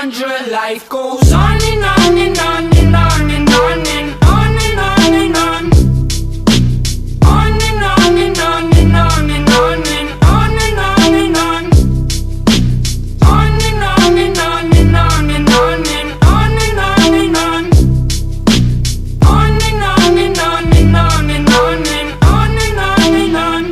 Sandra. Life goes on and on and on and on and on and on and on and on. On and on and on and on and on and on and on and on. On and on and on and on and on and on and on and on. On and on and on and on and on and on and on and on.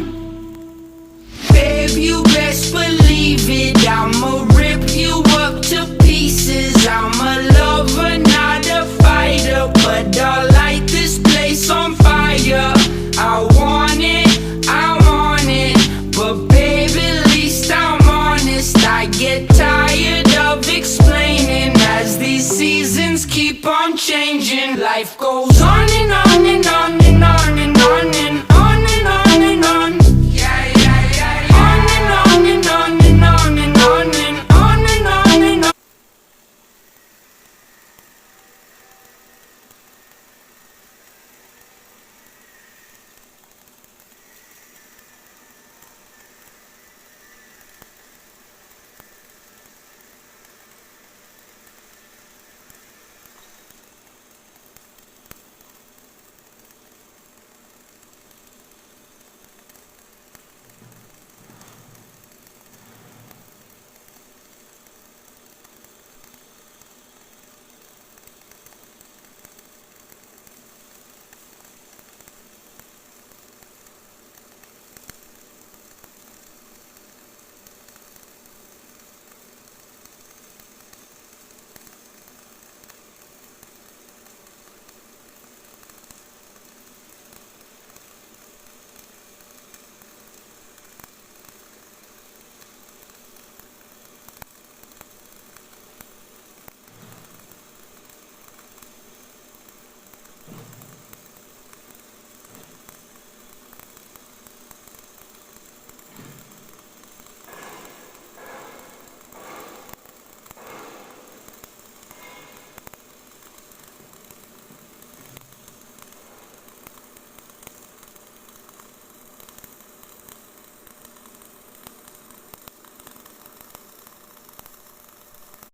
Babe, you best believe it, I'ma rip you up to pieces. I'm a lover, not a fighter, but I'll light this place on fire. I want it, but baby, at least I'm honest. I get tired of explaining as these seasons keep on changing. Life goes on and on and on and on and on and on.